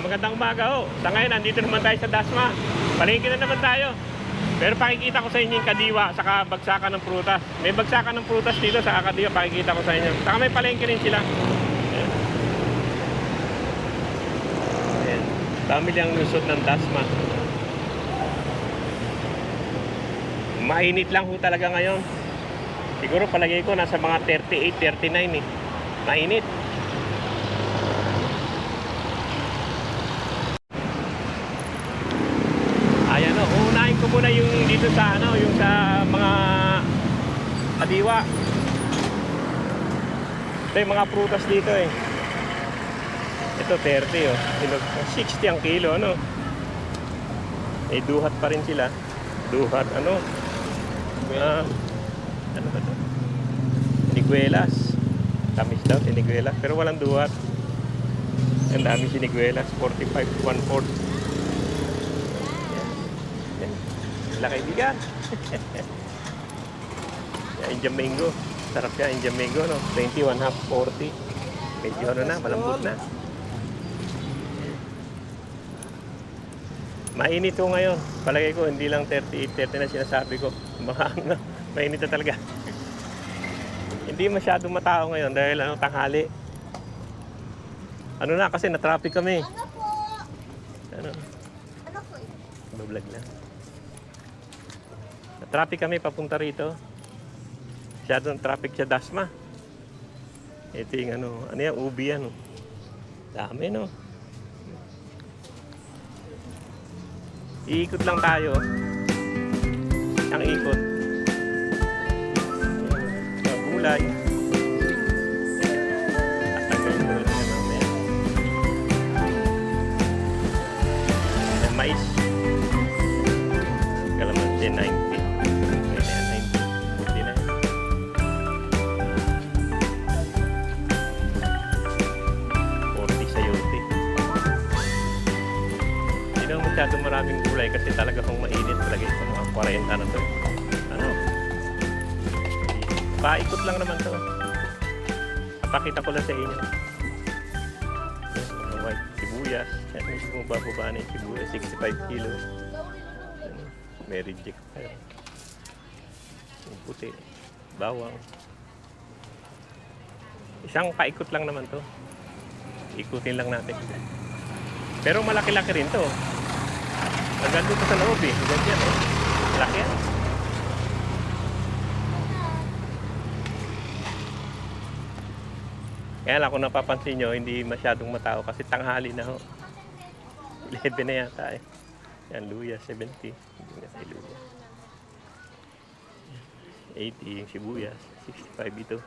magandang umaga ho. Sa ngayon, nandito naman tayo sa Dasma. Palengke na naman tayo. Pero pakikita ko sa inyo yung kadiwa, saka bagsakan ng prutas. May bagsakan ng prutas dito sa kadiwa, pakikita ko sa inyo. Saka may palengke rin sila. Ayan. Ayan. Dami lang lusot ng Dasma. Mainit lang ho talaga ngayon. Siguro palagay ko nasa mga 38, 39 eh. Mainit. Ayan o, uunahin ko muna yung dito sa ano, yung sa mga kadiwa. Ito yung mga prutas dito eh. Ito 30 oh. 60 ang kilo ano. May duhat pa rin sila. Duhat ano? Ano ba ito? Siniguelas. Tamis daw siniguelas, pero walang duhat. Ang dami siniguelas, 45, 1/4. Laki bigan. Indian mango. Sarap yan, Indian mango, no? 21 half, 40. Medyo ano na, malambot na. Mainit ko ngayon. Palagay ko, hindi lang 38, 30 na sinasabi ko. Mainit na talaga. Hindi masyadong matao ngayon dahil ano, tanghali. Ano na, kasi na-traffic kami. Ano po? Ano? Ano po? Bablog lang. Traffic kami papunta rito. Masyadong traffic sa Dasma. Ito yung ano yan, ubi yan. Dami no. Iikot lang tayo. Ang ikot. Mga gulay. Tatanggalin ko rin yan mamaya. Ang mais. Kalamansi 90. Masyadong maraming gulay kasi talaga kung mainit talaga ito mga 40 na to. Ano? Paikot lang naman to. Papakita ko lang sa inyo. Mga white sibuyas. Yan yung bumababa na yung sibuyas. 65 kilo. Ano? May reject. Yung puti. Bawang. Isang paikot lang naman to. Ikutin lang natin. Pero malaki-laki rin to. Hanggang dito sa loob eh. Hanggang dyan eh. Laki yan. Kaya lang kung napapansin nyo, hindi masyadong matao kasi tanghali na ho. 11 na yata eh. Yan, luya, 70. Hindi na tayo luya. 80 yung sibuyas. 65 ito.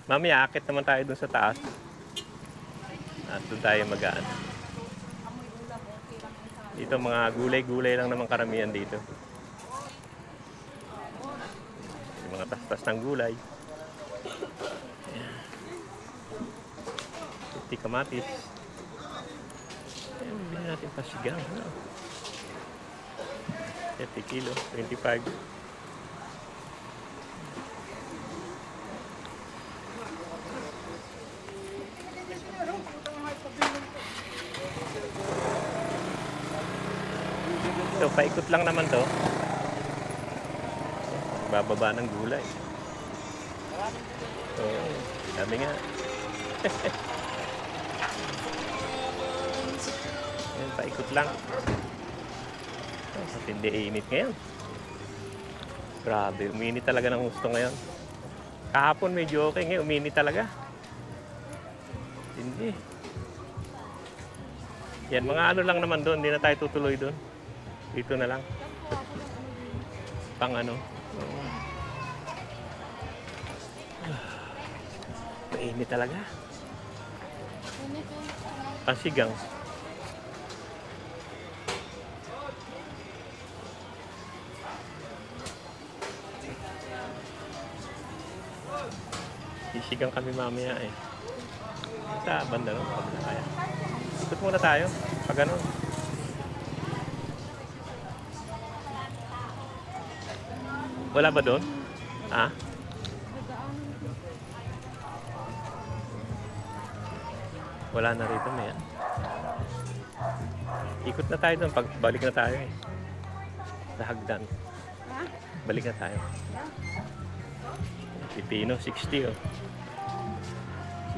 Mamaya, akit naman tayo dun sa taas. At doon tayo magaan. Dito mga gulay-gulay lang naman karamihan dito. Yung mga tas-tas ng gulay. Puti kamatis. Ayan, bilhin natin pasigang. 30 kilo, 25. So, paikot lang naman to. Bababa ng gulay. So, dami nga. Yan, paikot lang. Matindi init ngayon. Grabe, uminit talaga ng gusto ngayon. Kahapon medyo okay ngayon, uminit talaga. Hindi. Yan, mga ano lang naman doon, hindi na tayo tutuloy doon. Dito na lang. Pang ano. Mainit talaga. Pasigang. Sisigang kami mamaya eh. Sa banda no? Kaya. Ikot muna tayo. Pag ano. Wala ba doon? Ha? Wala na rito na yan. Ikot na tayo doon. Balik na tayo eh. Sa hagdan. Ha? Balik na tayo. Pipino, 60 oh.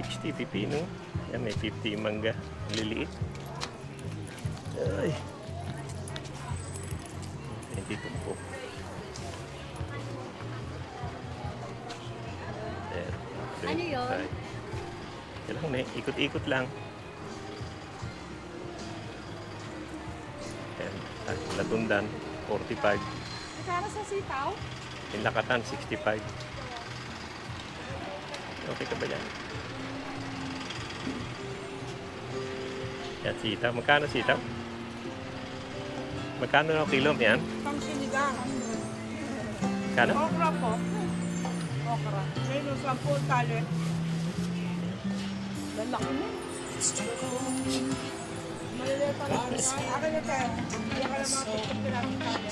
60 pipino. Yan, may 50 mangga. Liliit. Ay. Hindi tumpok. Ano yun? Kailangan na, ikot-ikot lang. Ayan, Latundan, 45. Kasama sa sitaw? Lakatan, 65. Okay ka ba yan? Yan, sitaw. Magkano sitaw? Magkano na kilo yan? Pang sinigang. Magkano? Okra po. Okra. Ngayon, 10 tali. Lalaki mo. Maliliit pa lang. Akin na tayo. Hindi ka naman pagkakilapin tali.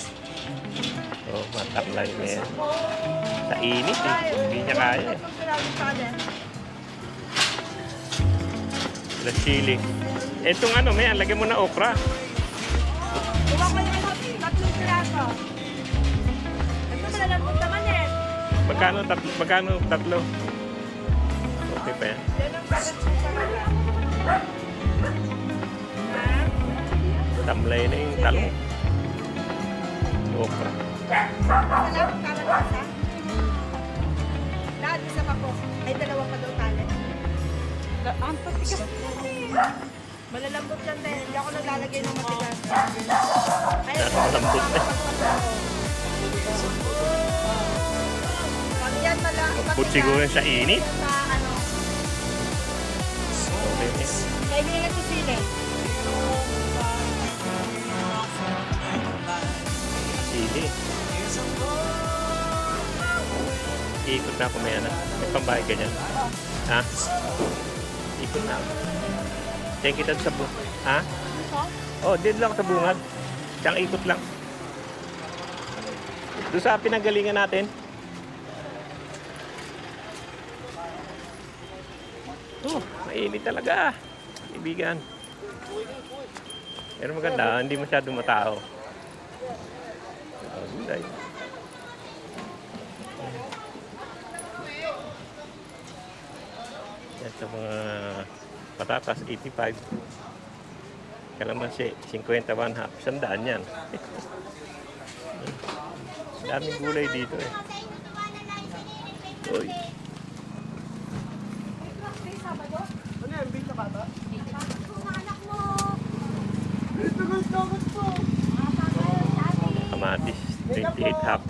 Oo, mataklay na yan. Sa init eh. Hindi niya kaya eh. Pagkakilapin tali. Plus chili. Etong ano, may lagyan mo na okra. Kuha ko yung 3 piraso. Ito malalambot naman eh. Magkano tatlo? Okay pa yan. Yan ang bagat sa kanila. Tamlay na yung talong. Okra. Salam, tama na isa. Lahat isa pa po. Ay, 2 pa daw tali. Ang patigas natin. Malalambot yan din. Hindi ako naglalagay ng matigas. Ay, Malambot na. pag yan matigas. Put siguro sa init. Sa ano. Okay. Kaibigan ito sili. Sili. Ikot na ako may anak. May pambayad ka dyan. Ha? Ikot na ako. Diyan kita sa bungad. Ha? Oh, dito lang sa bungad. Siyang ikot lang. Doon sa pinanggalingan natin. Oh, mainit talaga. Ibigan. Pero maganda, hindi masyadong matao. Oh, gulay. Yan sa mga patatas, 85. Kalamansi, 51 half. 100 yan. Daming gulay dito eh. Uy. Ano yan? Bita ba ito? Kamatis, 28 half.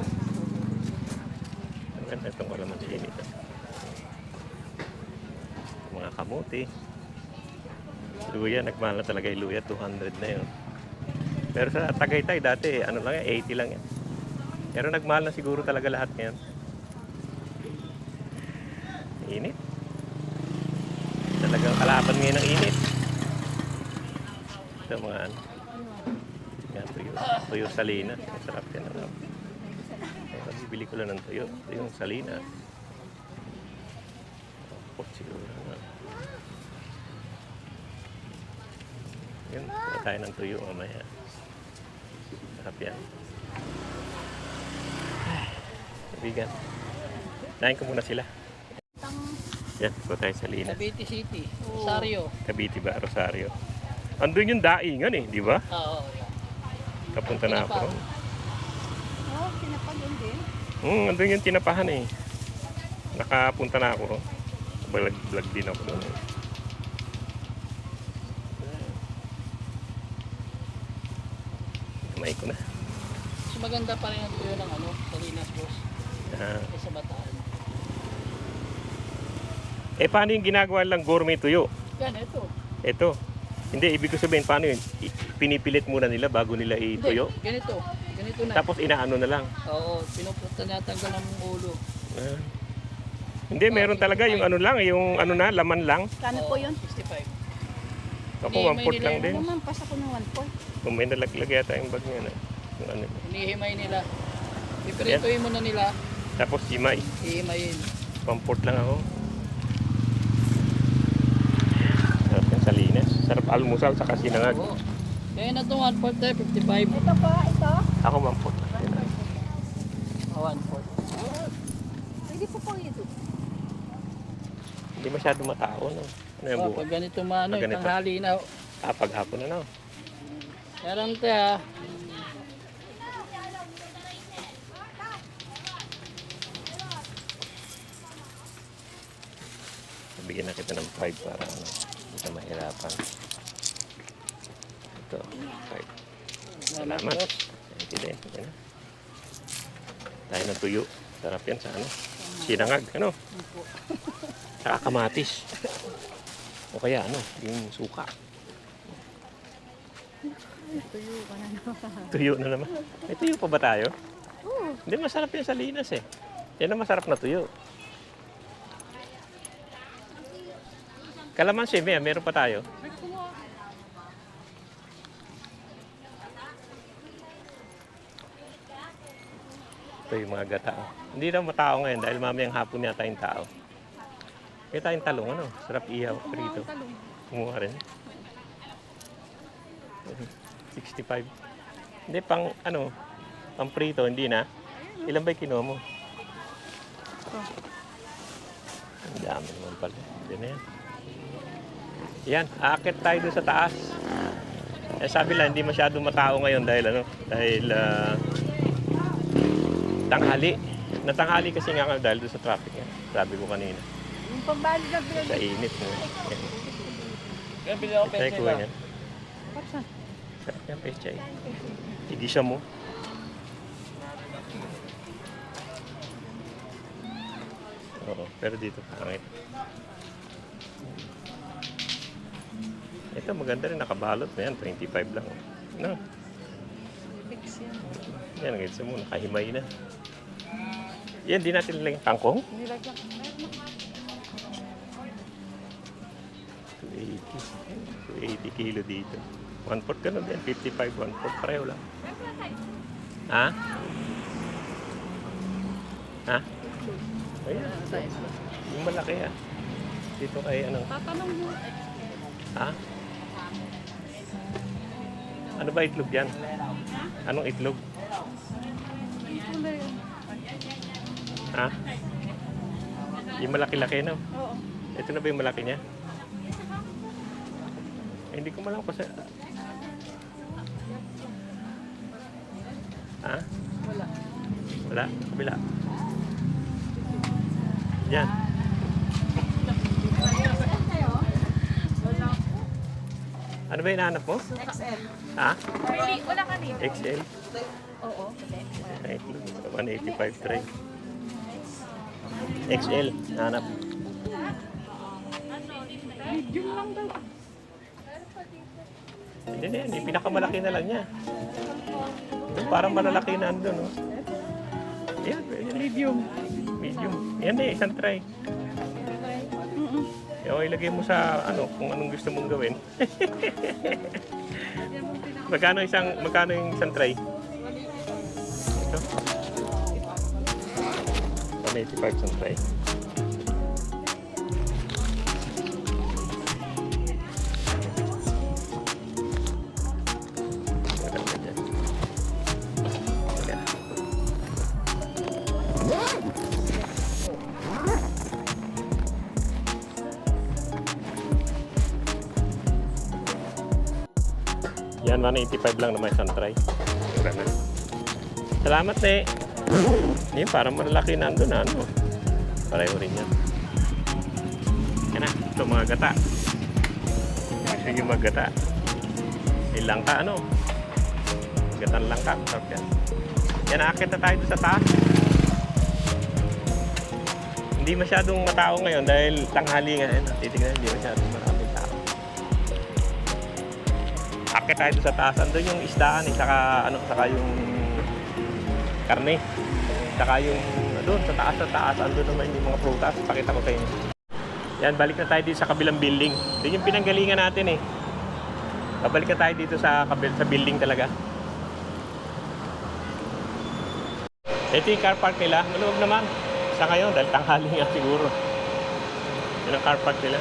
Ang ganda itong kalamansi nito. Mga kamuti. Luya, nagmahal na talaga yung luya, 200 na yun. Pero sa Tagaytay dati, ano lang yan, 80 lang yan. Pero nagmahal na siguro talaga lahat ngayon. Init. Talagang kalaban ngayon ng init. Ito mga ano. Yan, tuyo. Tuyo Salinas. Masarap yan. Ano. Bibili ko lang ng tuyo. Ito yung Salinas. Pot siguro. Yun, kuha tayo ng tuyo mamaya. Sarap yan. Kaibigan. Nain ko muna sila. Yan, kuha tayo sa Linas. Cavite City, Rosario. Cavite ba? Rosario. Andun yung daingan eh, di ba? Oo. Kapunta na ako. Oh, pinapag yun din. Andun yung tinapahan eh. Nakapunta na ako. Vlog din ako doon. Kamay ko na. Mas maganda pa rin ang tuyo ng ano, Salinas boss. Kaysa Bataan. Paano yung ginagawa lang gourmet tuyo? Yan, ito. Ito. Hindi, ibig ko sabihin, paano yun? Pinipilit muna nila bago nila ituyo? Hindi, ganito. Ganito na. Tapos inaano na lang. Oo, pinupunta natanggal ang ulo. Hindi, meron talaga yung ano lang, yung ano na, laman lang. Kano po yun? 65. Ako, Hindi, 1 may lang nila- din. Ano man, pas ako ng 1 point. Kung may nalaglag yata yung bag niya na. Yung ano. Hinihimay nila. Piprituin mo na nila, Tapos himay. hihimayin. 1 lang ako. Tapos yung Almusal sa sinangag. Oo. Kaya na ito, 1/4 55. Ito po, ito. Ako mampot. Oh, 1/4. Pwede po po ito. Hindi masyado matao, no? Ano yung Oh, buhay? pag ganito maano, Pag ganito. tanghali na. Paghapon na, no? Kaya lang te ha. Bigyan na kita ng 5 para ano, hindi ka mahirapan. Ito, 5. Salamat. Thank you din. Yan na. Tayo ng tuyo. Sarap yan sa ano? Sinangag, ano? Saka kamatis. O kaya ano, yung suka. Tuyo na naman. May tuyo pa ba tayo? Hindi, masarap yan sa linas eh. Yan ang masarap na tuyo. Kalamansi, meron pa tayo. Ito yung mga gata. Hindi na matao ngayon dahil mamayang hapon yata yung tao. Kaya tayong talong, ano? Sarap ihaw, prito. Kumuha rin. 65. Hindi, pang, ano, pang prito, hindi na. Ilan ba yung kinuha mo? Ang dami naman pala. Hindi na yan. Yan, aakit tayo doon sa taas. Eh, sabi lang, hindi masyadong matao ngayon dahil ano, dahil tanghali. Natanghali kasi nga dahil doon sa traffic. Sabi ko kanina. Yung pambali na pinag- Sa init. Kaya bili ako Kaya peche kuha ba? yan. Sarap yan, pechay. Igisa mo. Oo, pero dito pangit. Ito maganda rin, nakabalot na yan, 25 lang. No? Yan, guys mo, nakahimay na. Yan, di natin lang tangkong. 280 kilo dito. 1/4 ka na din, 55, 1/4, pareho lang. Ha? Ha? Ayan. Yung malaki ah. Dito kay ano? Tatanong mo. Ha? Ano ba itlog yan? Anong itlog? Ha? Yung malaki-laki no? Oo. Ito na ba yung malaki niya? Eh, hindi ko malam kasi... Ha? Wala. Wala? Kabila? Yan. Ano ba hinahanap mo? XL. Ha? Wala ka rin. XL? Oo. Ay, 185 tray. XL, hanap. Medium lang daw. Hindi na yan, yung pinakamalaki na lang niya. Yung parang malalaki na andun, no? Yan, pwede na. Medium. Medium. Yan eh, isang tray. O, ilagay mo sa ano, kung anong gusto mong gawin. magkano yung isang tray? Ito. 185 isang tray. Maganda dyan. Ayan. Yan, 185 lang naman isang try. Salamat, ne. Yan, parang malalaki nandun, ano. Pareho rin yan. Yan na, ito mga gata. Gusto nyo maggata. May langka, ano. Gatan langka, sarap yan. Yan, aakit na tayo doon sa taas. Hindi masyadong matao ngayon dahil tanghali nga. Titignan, hindi masyadong maraming tao. Akit tayo doon sa taas. Andun yung isdaan, saka yung karne. Saka yung doon sa taas, andun naman yung mga prutas. Pakita ko kayo. Yan, balik na tayo dito sa kabilang building. Ito yung pinanggalingan natin eh. Babalik na tayo dito sa building talaga. Ito yung car park nila. Maluwag naman. Sa ngayon, dahil tanghali nga siguro. Yan ang car park nila.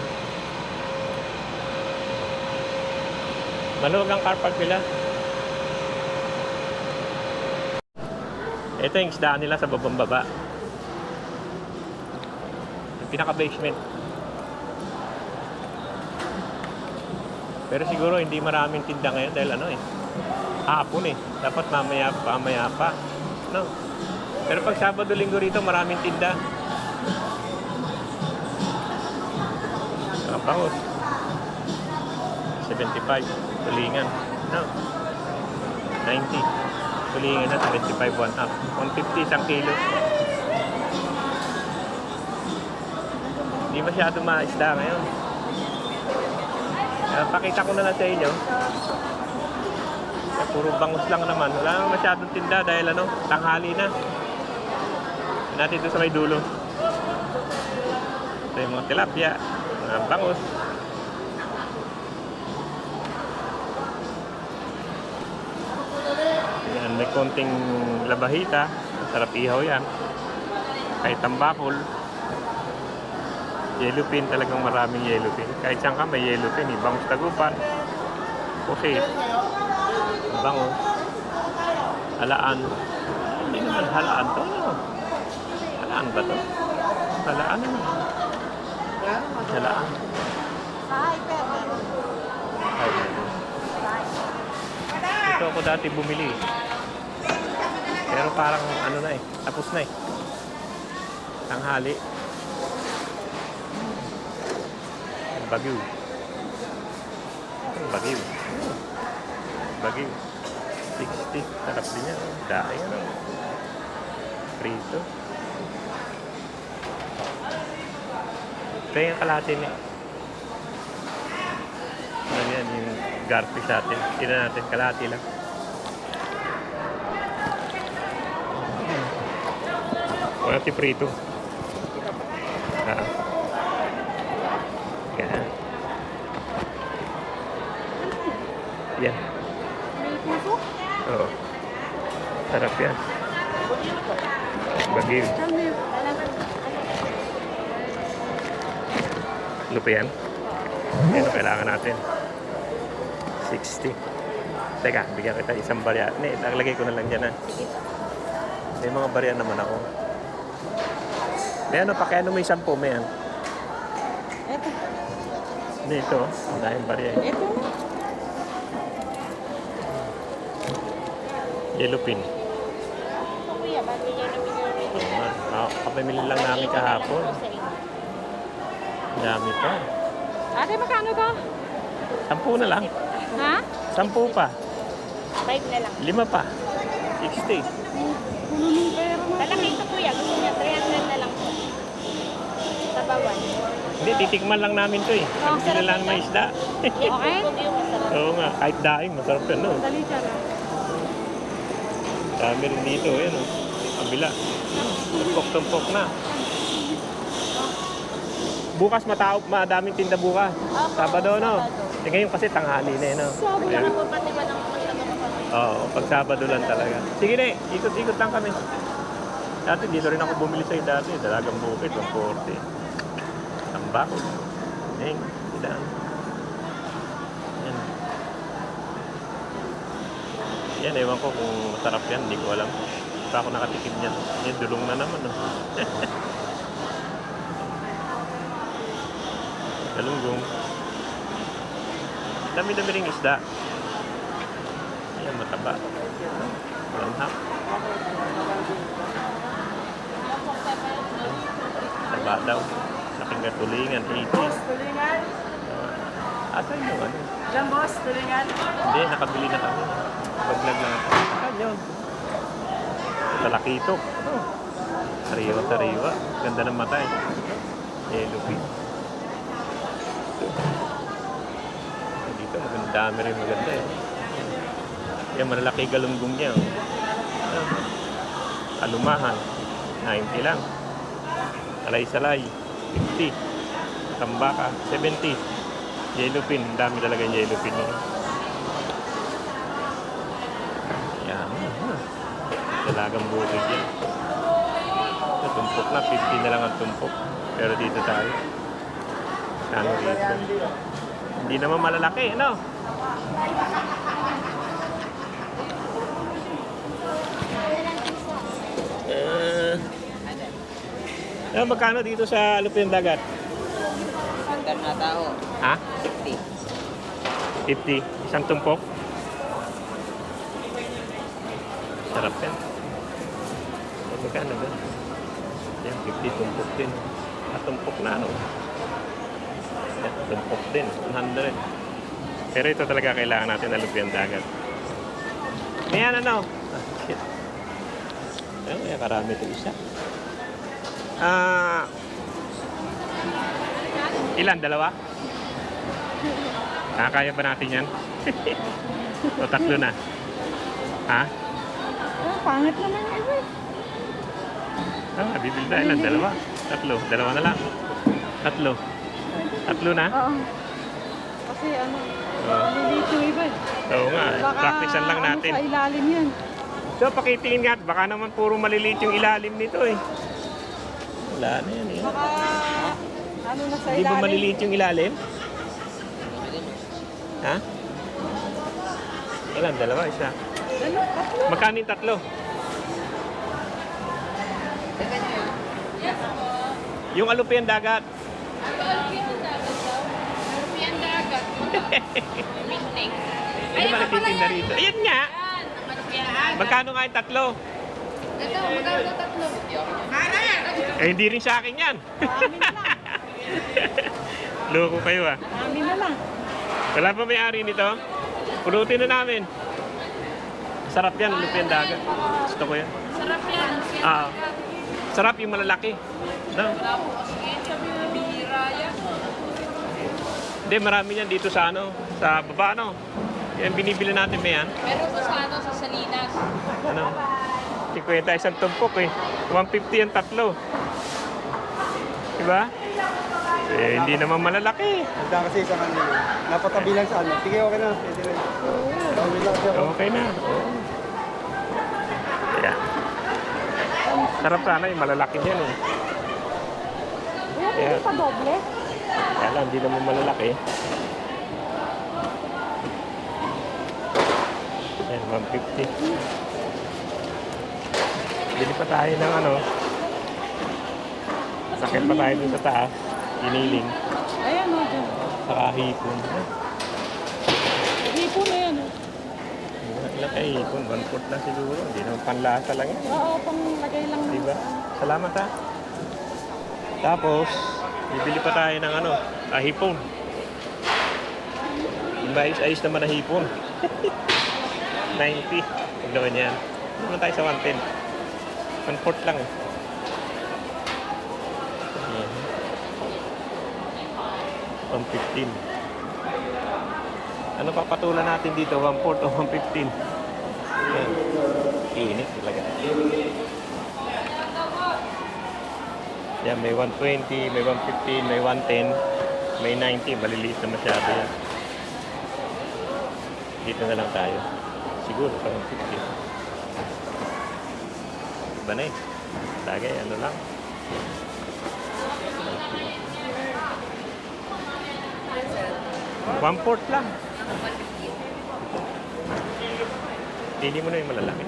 Maluwag ang car park nila. Ito yung isdaan nila sa babang baba. Yung pinaka-basement. Pero siguro hindi maraming tinda ngayon dahil ano eh. Hapon eh. Dapat mamaya pa. No? Pero pag Sabado, Linggo rito, maraming tinda. Ang bangus. 75. Tulingan. No? 90. Tulingan na 75, 1 half. 150 isang kilo. Hindi masyado maisda ngayon. Pakita ko na lang sa inyo. Puro bangus lang naman. Wala naman masyadong tinda dahil ano, tanghali na. Natin ito sa may dulo. Ito yung mga tilapia, mga bangus. Yan, may konting labahita. Sarap ihaw yan. Kahit tambakol. Yellowfin, talagang maraming yellowfin. Kahit saan ka may yellowfin. Bangus tagupan. Pusit. Bangus. Halaan. Hindi naman halaan to. No? Halaan ba to? Halaan naman. Halaan. Ito ako dati bumili. Pero parang ano na eh. Tapos na eh. Tanghali. Bagyo. Bagyo. Bagyo. 60. Sarap din yan. Daing ano. Prito. Ito yung kalate niya. Ano yan, yung garfish natin. Tignan natin, kalate lang. Wala si prito. Yan. Yan. Oo. Sarap yan. Bagyo. Lupa yan. Yan ang kailangan natin. 60. Teka, bigyan kita isang barya. Naglagay ko na lang dyan ha. May mga barya naman ako. May ano, pakiano mo isang po, may ano. Eto. Dito, dahil barya. Eto. Yellowfin. Kuya, bago niya na Kapamili lang namin kahapon. Dami pa. Ate, magkano to? 10 na lang. Ha? 10 pa. 5 na lang. 5 pa. 60. Malaki ito kuya, gusto niya 300 na lang po. Sa bawan. Hindi, titikman lang namin to eh. Pag hindi na lang may isda. Okay? Oo nga, kahit daing, masarap yan, no? Dali siya na. Dami rin dito, yan, no? Kabila. Tumpok-tumpok na. Bukas madaming tinda bukas. Sabado, no? Eh, ngayon kasi tanghali na, no? Ayun. po pati ba ng Oo, pag Sabado lang talaga. Sige na, ikot-ikot lang kami. Dati dito rin ako bumili sa'yo dati. Dalagang bukid, 140. Tambako. Idaan. Yan. Yan, ewan ko kung masarap yan. Hindi ko alam. Hindi pa ako nakatikim niyan. Yan, dulong na naman. No? Galunggong. Dami-dami ring isda. Ayan, mataba. Langhap. Taba daw. Laking gatulingan, 80. Tulingan? Asan yung ano? Diyan boss, tulingan? Hindi, nakabili na kami. Baglag lang ako. Saan yun? Talakito. Oh. Sariwa. Ganda ng mata eh. Yellowfin. Dito, dami rin maganda eh. Yan, malalaki galunggong niya. Oh. Alumahan, 90 lang. Salay-salay, 50. Tambaka, 70. Yellowfin, dami talaga yung yellowfin niya. Yan. Dalagang bukid yan. Tumpok na, 50 na lang ang tumpok. Pero dito tayo. Ano dito? Hindi naman malalaki, no? Magkano dito sa Lupin Dagat? Hanggang na tao. Ha? 50. 50? Isang tumpok? Sarap yan. Magkano ba? Yan, 50 tumpok din. At tumpok na ano? Yan, tumpok din. 100. Pero ito talaga kailangan natin na Lupin Dagat. Ngayon ano? Ah, shit. Ayun, kaya karami ito isa. Ilan? Dalawa? Kaya ba natin yan? O tatlo na? Ha? Pangit naman yung iba. Bibili na. Ilan? Dalawa? Tatlo? Dalawa na lang? Tatlo? Tatlo na? Oo. Kasi ano, Oo. maliliit yung iba. Oo nga. Practicean lang natin. Ano sa ilalim yan. So, pakitingin nga. Baka naman puro maliliit yung ilalim nito eh. Wala na yan eh. Baka ano na sa Hindi ilalim. ba maliliit yung ilalim? Ha? Ilan? Dalawa? Isa? Ano? Tatlo. Magkano yung tatlo? Yung alupian dagat. Alupian dagat. Minting. Ano ba nagtitinda rito? Ayan nga! Magkano nga yung tatlo? Ito, magkano tatlo? Hindi rin sa akin yan. Amin na lang. Loko kayo ah. Amin na lang. Wala pa may-ari nito? Pulutin na namin. Sarap yan, alupian dagat. Gusto ko yan. Sarap yan. Sarap yung malalaki. No? Bihira yan. Hindi, marami yan dito sa ano, sa baba ano. Yan binibili natin ba yan? Meron po sa ano, sa Salinas. Ano? 50 isang tumpok eh. 150 yung tatlo. Diba? Eh, hindi naman malalaki. Handa kasi sa kanila. Napatabi lang sa ano. Sige, okay na. Pwede rin. Tawid lang siya. Okay na. Yeah. Sarap sana yung malalaki yan eh. Wala Yeah. yeah. Pa doble. Kaya lang, hindi naman malalaki. Ayan, 150. Bili pa tayo ng ano. Sakit pa tayo dun sa taas. Giniling. Ayan o, dyan. Saka hipon. Hipo na yan. Ilang kay hipon? 1/4 na siguro. Hindi naman panlasa lang yan. Oo, pang lagay lang. Diba? Salamat ha. Tapos, bibili pa tayo ng ano, hipon. Yung ayos naman na hipon. 90. Huwag naman yan. Hindi naman tayo sa 110. 1/4 lang eh. Ayan. 115. Ano papatulan natin dito? 1/4 o 115? Ayan. Init talaga. Yan, may 120, may 115, may 110, may 90. Maliliit na masyado yan. Dito na lang tayo. Siguro sa 150. Iba na eh. Lagay, ano lang. One-fourth lang. Pili mo na yung malalaki.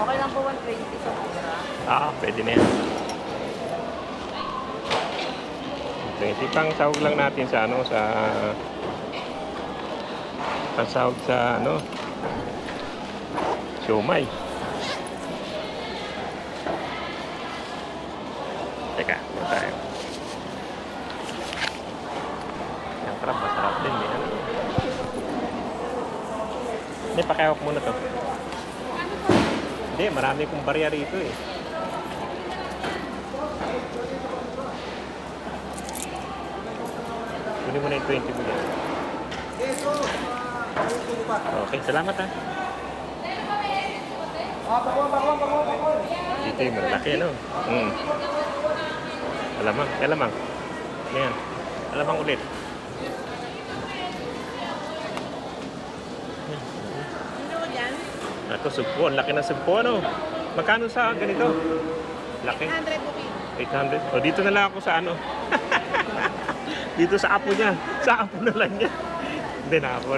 Okay lang po 120 sa pura. Pwede na yan. 20 pang sahog lang natin sa ano, sa pansahog sa ano, siomay. Teka, ano tayo? Ang sarap, masarap din. Ano? Hindi, pakihawak muna to. Hindi, marami kong barya rito eh. Kunin mo na yung 20 mo dyan. Okay, salamat ha. Dito yung malaki, ano? Alamang, alamang. Ayan, alamang ulit. Ano yan? Ito, sugpo. Ang laki ng sugpo, ano? Magkano sa ganito? Laki. 800 po kilo. 800. O, dito na lang ako sa ano. Dito sa apo niya. Sa apo na lang niya. Hindi, na ako.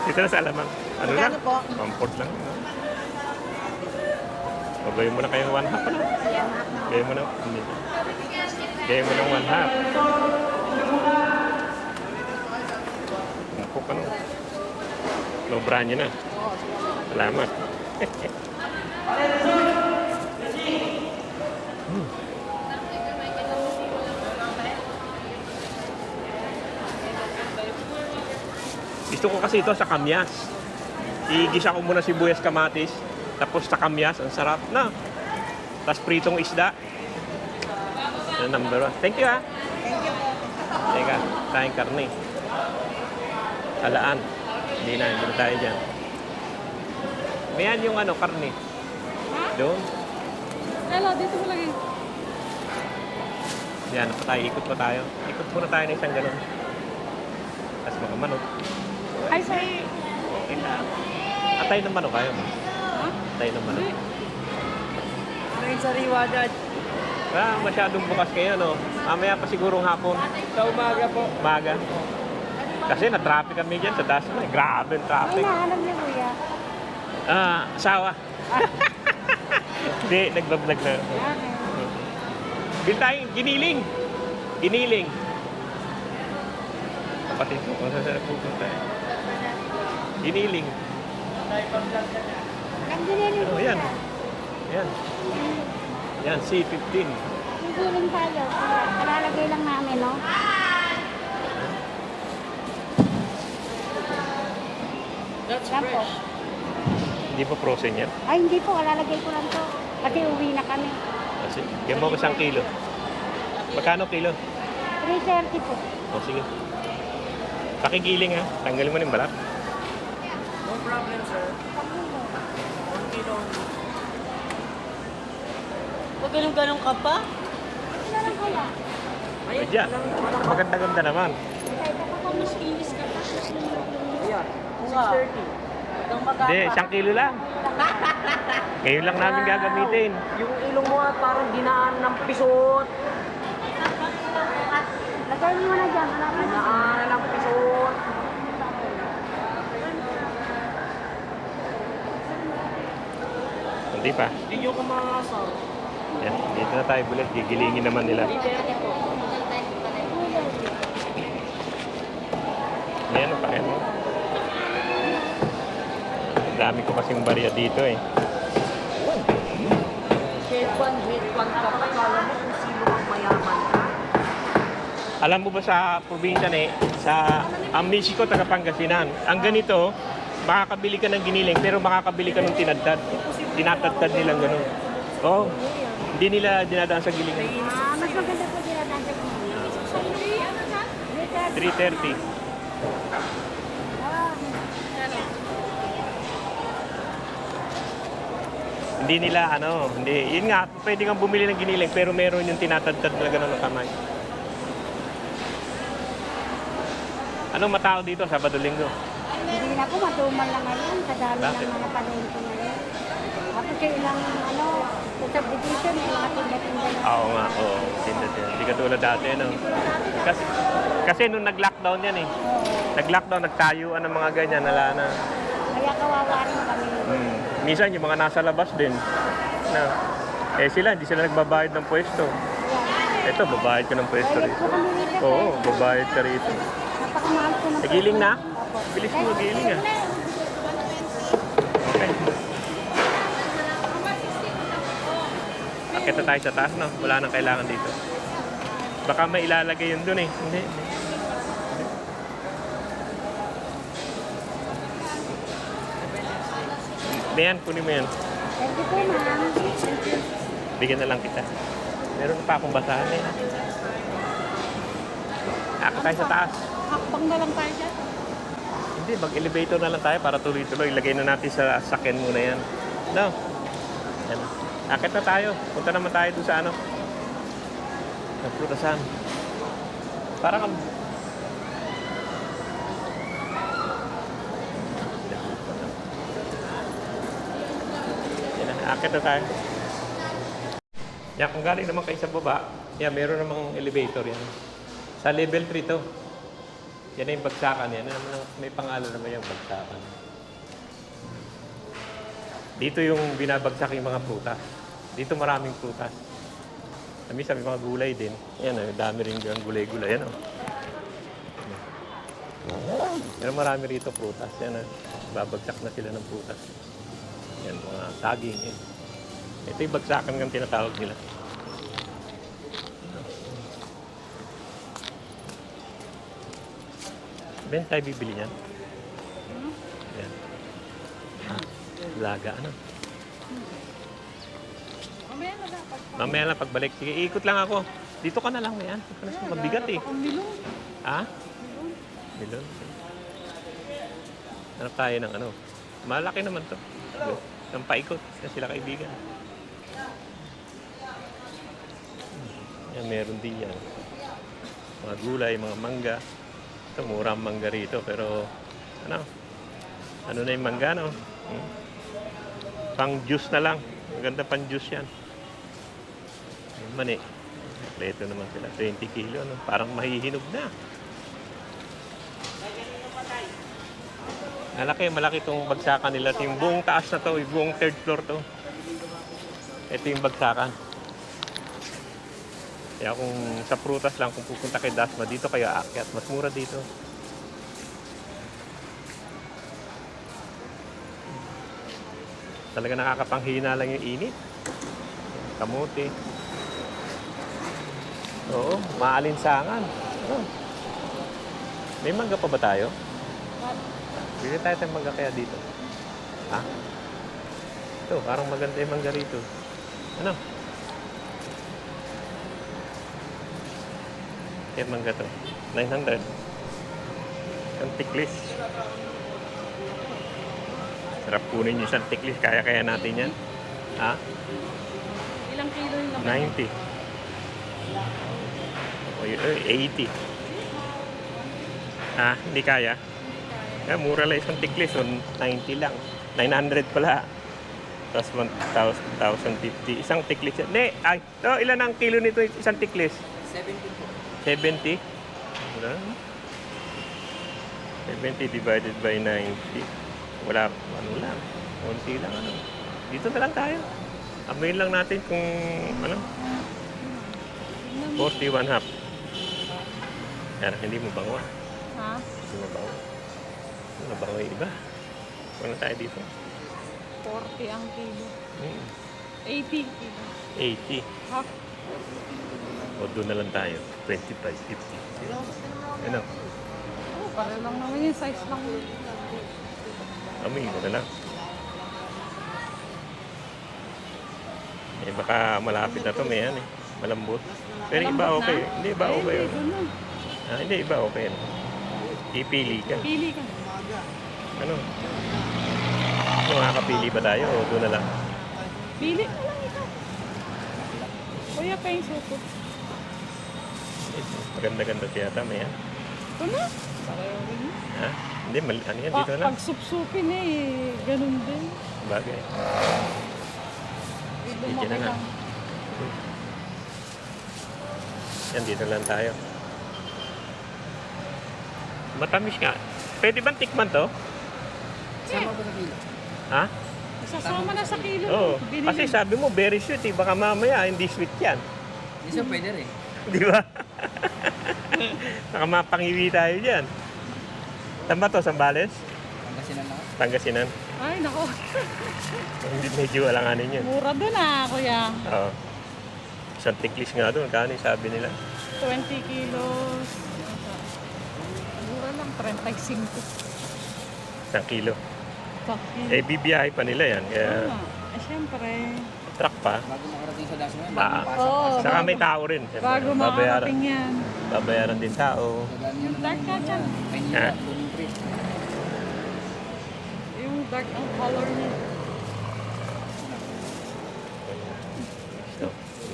Dito na sa alamang. Ano lang? Magkano po? Comfort lang. O, gawin mo na kayong 1/2 ano? Gawin mo na. Hindi. Gawin mo ng 1/2. Naku ka no. No brand na. Salamat. Gusto ko kasi ito sa kamyas. Igisa ko muna sibuyas kamatis, tapos sa kamyas, ang sarap na. Tapos pritong isda. Yan, number 1. Thank you ha. Teka, tayong karne. Alaan. Hindi na tayo dyan. Mayan yung ano, karne. Doon. Hello, dito mo lagi. Yan, tayo, ikot pa tayo. Ikot muna tayo ng isang ganun. Tapos mga manok. Ay, sorry. Okay lang. Atay ng manok kayo. Atay ng manok. Ngayon sa Riwagad. Masyadong bukas kayo, no? Mamaya pa sigurong hapon. Sa umaga po. Umaga. Kasi na-traffic kami dyan sa Dasma. Grabe ang traffic. Hinahanap niya, kuya. Asawa. Hindi, nagbablog na. Bil tayo, giniling. Giniling. Kapatid ko, kung saan pupunta eh. Giniling. Ang giniling Ano, yan. Yan. Yan, C15. Giniling tayo. Kalalagay lang namin, no? That's Yan po. fresh. Hindi pa frozen yan. Ay, hindi po. Kalalagay ko lang to. Kasi uwi na kami. Kasi, yan mo ko isang kilo. Magkano kilo? 330 po. O, sige. Pakigiling ha. Tanggalin mo na yung balat. No problem, sir. 1 kilo. Huwag ganun-ganun ka pa? Ano lang kaya? Medya. Maganda-ganda naman. Mas kinis ka pa. Ayan. 630. Hindi, 1 kilo lang. Ngayon lang namin gagamitin. Yung ilong mo at parang ginaan ng pisot. Lagay mo na dyan. Ginaan ng pisot. Hindi pa. Hindi nyo kumakasal. Yan, dito na tayo bulit. Gigilingin naman nila. 330 po. Yan, pa mo. Dami ko kasing barya dito eh. Head one ka pa. Kala mo kung sino ang mayaman ka. Alam mo ba sa probinsya sa Mexico, taga Pangasinan, ang ganito, makakabili ka ng giniling pero makakabili ka ng tinadtad. Tinatadtad nilang ganun. Oo. Hindi nila dinadaan sa gilingan. Mas maganda po dyan natin. 330. Hindi nila hindi. Yun nga, pwede kang bumili ng giniling pero meron yung tinatadtad na ganun ng kamay. Anong matao dito, Sabado-Linggo? Hindi na po, matumal lang ngayon. Kadami Bakit? ng mga palengke ngayon. Tapos yung ilang, sa subdivision, yung mga tinda-tinda na. Oo nga, oo. Tinda-tinda. Hindi katulad dati, no? Kasi nung nag-lockdown yan eh. Nag-lockdown, nagtayuan ng mga ganyan, nala na. Kaya kawawa rin kami. Minsan yung mga nasa labas din. Na, sila, hindi sila nagbabayad ng pwesto. Ito, babayad ka ng pwesto Bayad rito. po kami rito. Oo, babayad ka rito. Napakamahal po ng Nagiling na? Opo. Bilis mo, giling ah. Okay. Akit na tayo sa taas, no? Wala nang kailangan dito. Baka may ilalagay yun dun eh. Hindi. Mayan, kunin mo yan. Thank you po, ma'am. Bigyan na lang kita. Meron pa akong basahan eh. Akit tayo sa taas. Hakbang na lang tayo dyan. Hindi, mag-elevator na lang tayo para tuloy-tuloy. Ilagay na natin sa sakyan muna yan. No? Yan. Akit na tayo. Punta naman tayo dun sa sa prutasan. Para kang... Yan na, akit na tayo. Yan, kung galing naman kayo sa baba, yan, meron namang elevator yan. Sa level 3 to. Yan na yung bagsakan yan. May pangalan naman yung bagsakan. Dito yung binabagsak yung mga prutas. Dito maraming prutas. Kami sabi mga gulay din. Yan, dami rin yung gulay-gulay. Yan, Pero marami rito prutas. Yan, babagsak na sila ng prutas. Yan, mga saging. Yan. Ito yung bagsakan ng tinatawag nila. Ben, tayo bibili niyan? Yan. Laga, ano? Mamaya na dapat. Mamaya lang pagbalik. Sige, ikot lang ako. Dito ka na lang, yan. Mabigat eh. Ang milong. Ha? Milon? Hanap tayo ng ano? Malaki naman to. Ang paikot. Yan sila kaibigan. Yan, meron din yan. Mga gulay, mga mangga. Ito, murang mangga rito. Pero, ano na yung mangga, no? Pang juice na lang. Maganda pang juice yan. Yung mani. Kompleto naman sila. 20 kilo, no? Parang mahihinog na. Malaki itong bagsakan nila. Ito yung buong taas na to. Yung buong third floor to. Ito yung bagsakan. Kaya kung sa prutas lang, kung pupunta kay Dasma, dito kayo aakyat. Mas mura dito. Talaga nakakapanghina lang yung init. Kamote. Oo, maalinsangan. Oo. May mangga pa ba tayo? Bili tayo tayong mangga kaya dito. Ha? Ito, parang maganda yung mangga rito. Ano? Kaya mangga to. 900. Ang tiklis. Sarap kunin yung isang tiklis. Kaya natin yan. Ha? Ilang kilo yung laman? 90. O, 80. Ha? Hindi kaya? Kaya mura lang isang tiklis. So, 90 lang. 900 pala. Tapos 1,050. Isang tiklis yan. Hindi. Ay, to, ilan ang kilo nito isang tiklis? 70 po. 70? Wala. 70 divided by 90. Wala. Ano lang. Konti lang. Ano. Dito na lang tayo. Amoyin lang natin kung ano. 41 half. Yan. Hindi mo bango. Ha? Hindi mo bango. Ano bango yung iba? Ano tayo dito? 40 ang kilo. 80 kilo. 80. Ha? O doon na lang tayo. 25, 50. Ano? Oh, pare lang naman yung size lang. Amoyin mo na lang. Eh baka malapit na to may yan eh. Malambot. Pero iba Malambot okay. na? Hindi, iba Ay, okay. hindi, doon na. Hindi, iba okay. Ipili ka. Pili ka. Ano? Makakapili ba tayo o doon na lang? Pili ka lang ikaw. Kuya pa yung suko. Maganda-ganda siya yata may yan. Ito na. Pareho rin. Ha? Hindi, ano yan? Dito na lang. Pag supsupin eh, ganun din. Bagay. Dito na nga. Yan, dito lang tayo. Matamis nga. Pwede bang tikman to? Sama ba sa kilo? Ha? Sasama na sa kilo. Oo. Binili. Kasi sabi mo, very sweet eh. Baka mamaya, hindi sweet yan. Isa pwede rin. Di ba? Baka mapangiwi tayo dyan. Saan ba to? Sambales? Pangasinan lang. Pangasinan? Ay, nako. Hindi medyo alanganin yun. Mura doon ah, kuya. Oo. Isang tiklis nga doon. Kano yung sabi nila? 20 kilos. Mura lang, 35. Isang kilo. Sakit. Eh, bibiyahe pa nila yan. Kaya Siyempre. truck pa. Bago makarating sa Dasma yan, Ah. bagong pasok. Oo. Saka may tao rin. Siyempre, Bago makarating yan. Babayaran din tao. Tagaan nyo na Dark ka dyan. Maynila, Ha? Tuning Free. Yung dark ang color niya. So,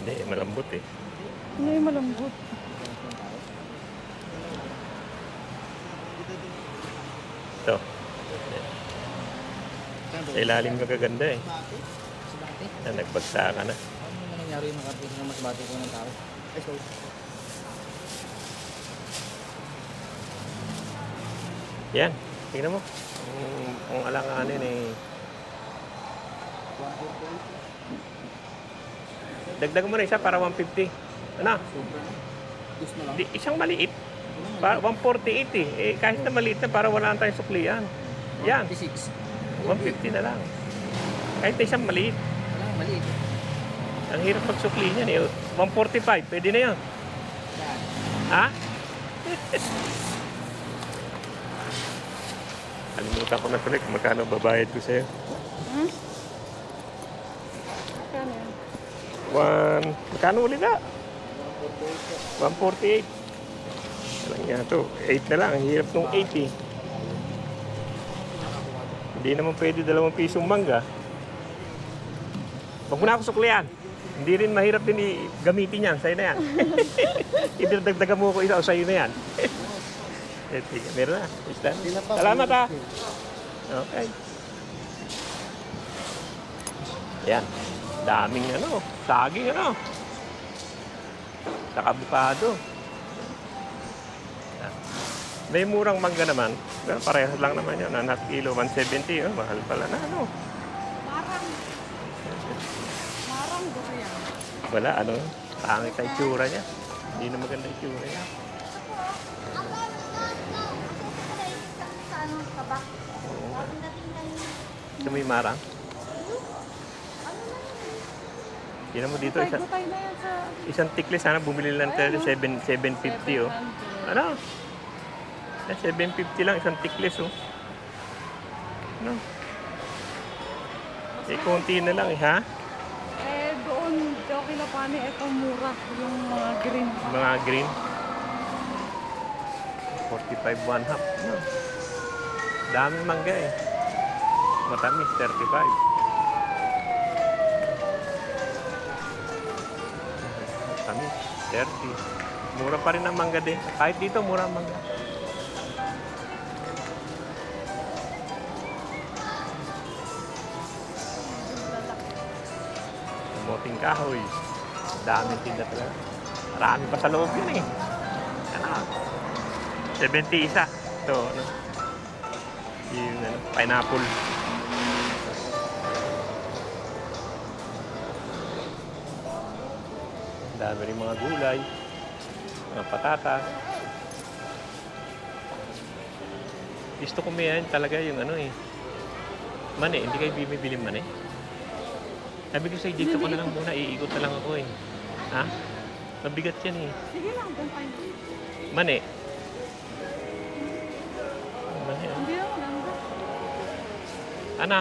hindi, malambot eh. Ano yung malambot? Ito. Sa ilalim magaganda eh. Sa bakit eh? Nagbagsa ka na. Ano naman kunyari yung makapit na mas bati ko ng tao. Ay, sorry. Yan, tingnan mo. Kung alanganin eh. Dagdag mo na isa para 150. Ano? Gusto na lang. Di, isang maliit. Para 148 eh. Eh, kahit na maliit na para wala na tayong suklian. Yan, 56. 150 na lang. Kahit na isang maliit. Wala, maliit. Ang hirap magsukli niyan eh. 145, pwede na yan. Saan? Ha? Kalimutan ko na tuloy kung magkano babayad ko sa'yo. Hmm? Kano yan? Magkano ulit na? 148. Alam niya to. 8 na lang. Ang hirap nung 80. Hindi naman pwede 2 pisong mangga. Huwag mo na ako suklian. Hindi rin mahirap din gamitin yan. Sa'yo na yan. Idadagdagan mo ko isa o sa'yo na yan. Sige, meron na. Salamat ha. Okay. Yan. Daming saging Saka abukado. Yan. May murang mangga naman. Pero parehas lang naman yun. Half kilo, 170. Oh, mahal pala na Marang gusto yan. Wala, pangit ang itsura niya. Hindi na maganda yung itsura niya. Ito mo yung marang. Tignan mo dito, Gutay na yan sa... isang tiklis. Sana bumili lang tayo 750 oh. Ano? 750 lang, isang tiklis oh. Ano? Eh, konti na lang ha? Doon, okay na pani, ito mura. Yung mga green. Mga green. 45 one half. Ano? Daming mangga eh. Matamis, 35. Matamis, 30. Mura pa rin ang mangga din. Kahit dito, mura ang mangga. Moting kahoy. Daming tinda talaga. Marami pa sa loob yun eh. Ano? 70 isa. Ito, yung pineapple. Dami rin mga gulay. Mga patatas. Gusto ko may talaga yung mani. Hindi kayo bibili mani. Sabi ko sa'yo, dito ko na lang muna. Iikot na lang ako eh. Ha? Mabigat yan eh. Sige lang, doon tayo. Mani. Mani ah. Hindi ako lang.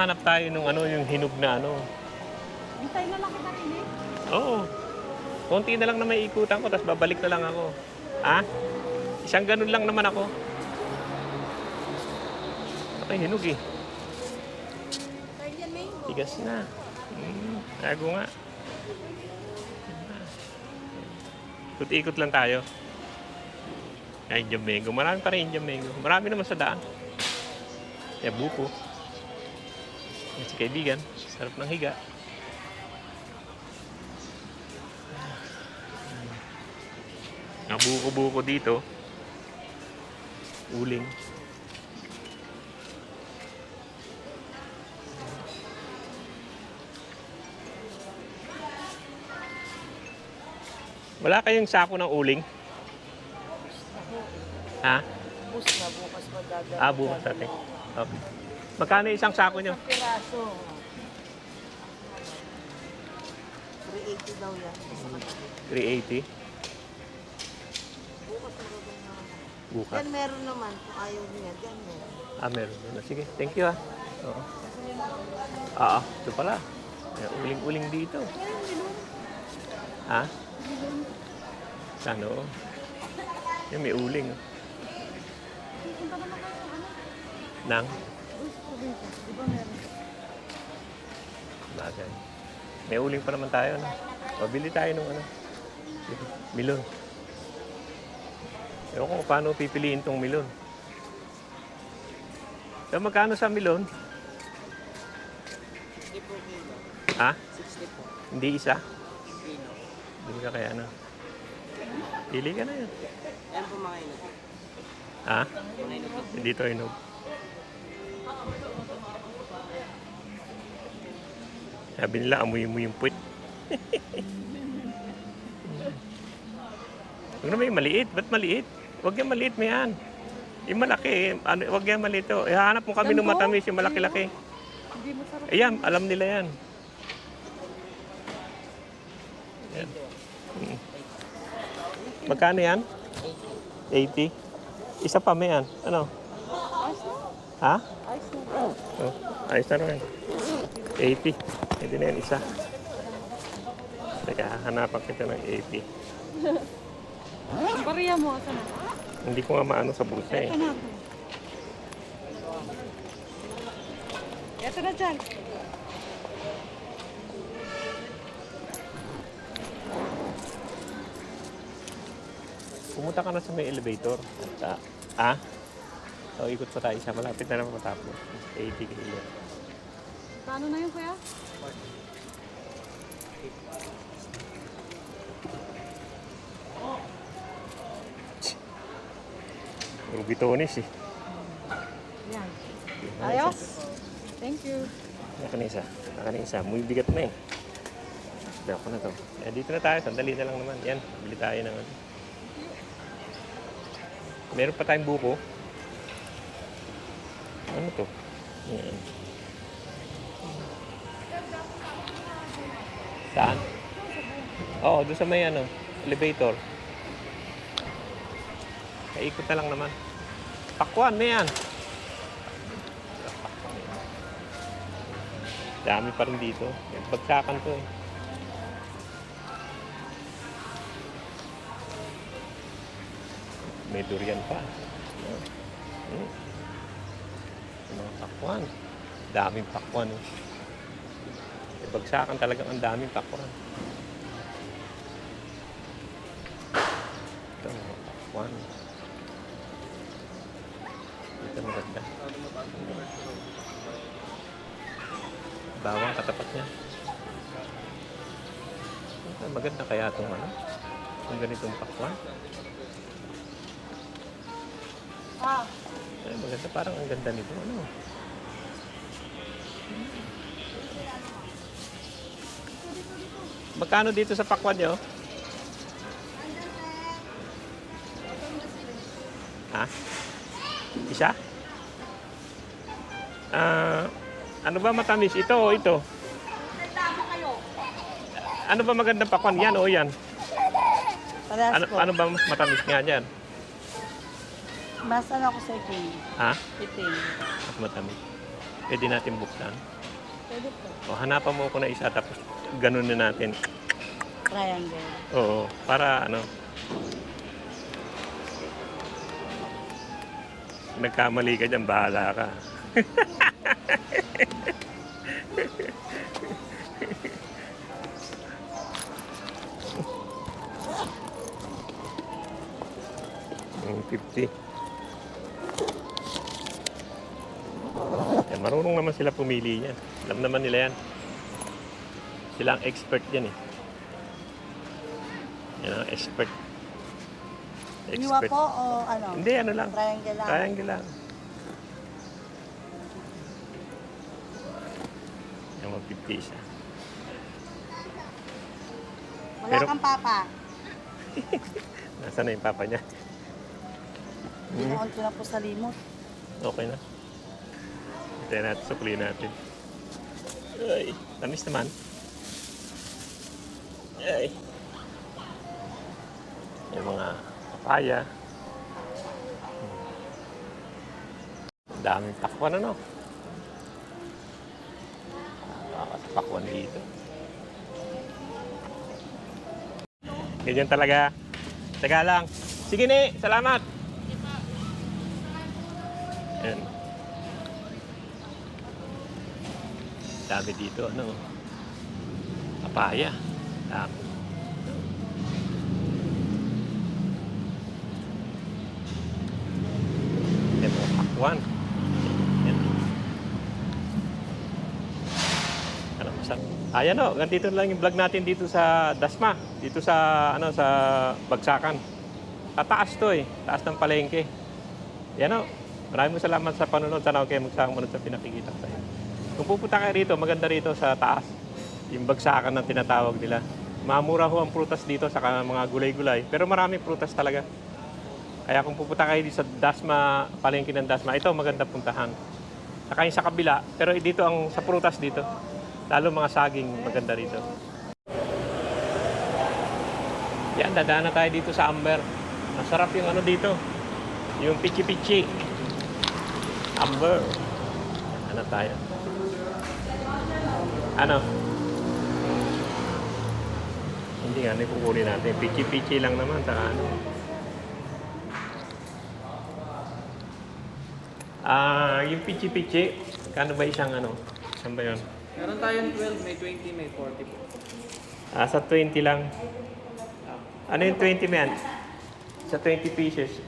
Hanap tayo nung yung hinog na Hintay na lang kita rin eh. Oo. Konti na lang na may ikutan ko, tapos babalik na lang ako. Ha? Isang ganun lang naman ako. Okay, hinog eh. Tigas na. Tago nga. Ikot-ikot lang tayo. Ay, Indian mango. Marami pa rin Indian mango. Marami naman sa daan. Kaya buko. Yan si kaibigan. Sarap ng higa. Ang buko-buko dito. Uling. Wala kayong sako ng uling? Ha? Bus na bukas magdadala. Bukas natin. Okay. Magkano isang sako nyo? Piraso. 380 daw yan. 380. Bukas. Yan meron naman. Kung ayaw niya, yan meron. Meron. Sige, thank you Oo. Ito pala. May uling-uling dito. Ha? Ano? Yan, may uling. Nang? Diba meron? Bagay. May uling pa naman tayo, Pabili tayo nung milon. Ewan ko paano pipiliin tong milon. So, magkano sa milon? 60 po kilo. Ha? 60 po. Hindi isa? Pino. Doon ka kaya ano. Pili ka na yan. Yan po mga inot. Ha? Dito inog. Sabi nila, amuy mo yung puwit. Huwag na may maliit. Ba't maliit? Huwag yan maliit mo yan. Yung malaki, ano, huwag yan maliit. Ihahanap mo kami ng matamis, yung malaki-laki. Hindi masarap. Ayan, alam nila yan. Yan. Magkano yan? 80. Isa pa may yan. Ano? Ha? Oh, ayos na rin. 80. Pwede na yan isa. Teka, hanapan kita ng 80. Ang bariya mo, asa na? Hindi ko nga maano sa bulsa eh. Ito na. Ito na dyan. Pumunta ka na sa may elevator. Ah? So, ikot pa tayo isa. Malapit na naman matapos. 80 kilo. Paano na yun, kuya? Rubitonis eh. Yan. Ayos? Thank you. Naka na isa. Naka na isa. Muy bigat na eh. Sabi ako na to. Dito na tayo. Sandali na lang naman. Yan. Bili tayo ng ano. Meron pa tayong buko. Ano to? Yan. Saan? Oo, doon sa may ano, elevator. Ikot na lang naman. Pakwan na yan. Dami pa rin dito. Bagsakan to eh. May durian pa. Mga pakwan. Daming pakwan eh. Bagsakan talagang ang daming pakwan. Ito mga pakwan. Ito ang ganda. Bawang katapat niya. Maganda kaya itong ano? Itong ganitong pakwan. Ay, maganda. Parang ang ganda nito. Ano? Magkano dito sa pakwan nyo? Ha? Isa? Ano ba matamis? Ito o ito? Ano ba magandang pakwan? Yan o yan? Parehas po. Ano ba mas matamis nga dyan? Mas ano ako sa itim. Ha? Itim. Mas matamis. Pwede natin buksan. Pwede po. O, hanapan mo ko na isa tapos ganun na natin. Triangle. Oo, para ano. Nagkamali ka dyan, bahala ka. Yung 50. Eh, marunong naman sila pumili niyan. Alam naman nila yan. Sila ang expert yan eh. Yan ang expert. Iwa po o ano? Hindi, ano lang. Triangle lang. Triangle lang. Yung 150 isa. Wala Pero- kang papa. Nasaan na yung papa niya? Ginoon ko na po sa limot. Okay na. Hintayin natin, sukli natin. Ay, tamis naman. Ay. Yung mga papaya. Ang daming pakwan, ano? Pakwan dito. Ganyan talaga. Teka lang. Sige ni, salamat. Ayan. Dami dito, ano? Papaya. Dami. Yan mga pakwan. Yan. Ano masarap? Ayan o, ganito lang yung vlog natin dito sa Dasma. Dito sa, sa Bagsakan. Taas to eh. Taas ng palengke. Yan o. Maraming salamat sa panunod. Sana kayo magsamunod sa pinakikita ko tayo. Kung pupunta kayo rito, maganda rito sa taas. Yung Bagsakan na tinatawag nila. Mamura ho ang prutas dito sa mga gulay-gulay. Pero maraming prutas talaga. Kaya kung pupunta kayo dito sa Dasma, palengke ng Dasma, ito maganda puntahan. Saka yung sa kabila, pero dito ang sa prutas dito. Lalo mga saging maganda rito. Yan, dadaan na tayo dito sa Amber. Masarap yung dito. Yung pichi-pichi. Amber. Ano tayo? Ano? Hindi nga, kukunin natin. Pichi-pichi lang naman. Saka yung pichi-pichi, kano ba isang Saan ba yun? Meron tayong 12, may 20, may 40 po. Sa 20 lang. Ano yung 20 man? Sa 20 pieces.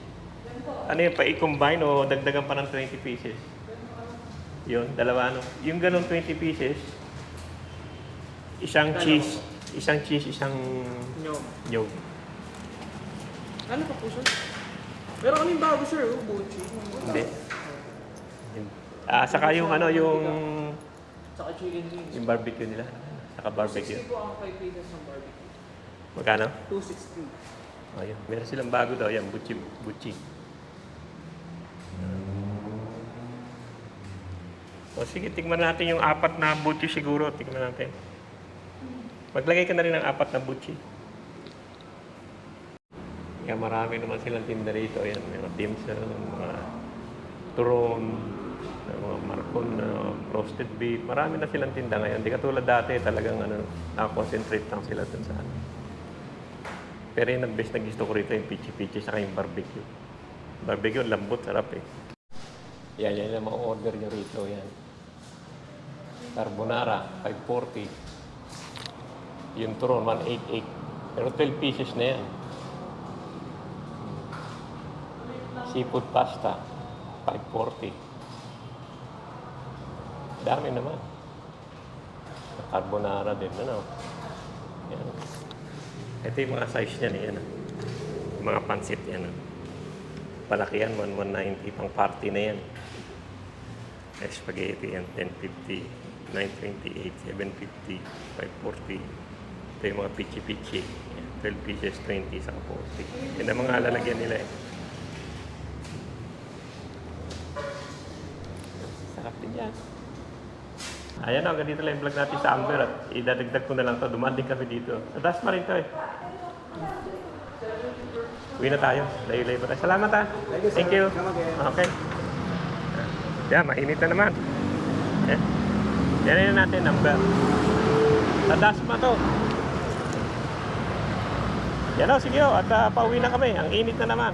Ano yung pa-i-combine o dagdagan pa ng 20 pieces? Yun, dalawa Yung ganong 20 pieces, isang cheese, isang nyog. Ano pa po, sir? Meron kaming bago, sir. Buchi. Hindi. Saka yung yung Saka chicken wings. yung barbecue nila. Saka barbecue. 260 po ang 5 pieces ng barbecue. Magkano? 260. Ayun, meron silang bago daw. Yan, buchi. O sige, tingnan natin yung 4 na buchi siguro. Tingnan natin. Maglagay ka na rin ng 4 na buchi. Kaya marami naman silang tinda rito. Ayan, mga dimsum, mga turon, mga marcon, roasted beef. Marami na silang tinda ngayon. Di katulad dati, talagang nakakonsentrate lang sila dun sa Pero yung best na gusto ko rito yung pichi-pichi saka yung barbecue. Barbecue, lambot, sarap eh. Yan yung mga order nyo rito. Yan. Carbonara, 540. Yung turon, 188. Pero 12 pieces na yan. Seafood pasta, 540. Dami naman. Carbonara din, Yan. Ito yung mga size niyan, yan. Yung mga pansit yan. Palaki yan, 190, pang party na yan. Spaghetti yan, 1050, 928, 750, 540. Ito yung mga pichi-pichi. 12 pieces, 20, saka 40. Yan ang mga lalagyan nila eh. Sarap din yan. Ayan o, ganito lang yung vlog natin sa Amber at idadagdag ko na lang to. Dumaan din kami dito. Sa Dasma rin to eh. Uwi na tayo. Layo-layo pa tayo. Salamat ha. Thank you. Okay. Yan, mainit na naman. Yan na natin number. Sa Dasma to. Yan o, sige o. At pauwi na kami. Ang init na naman.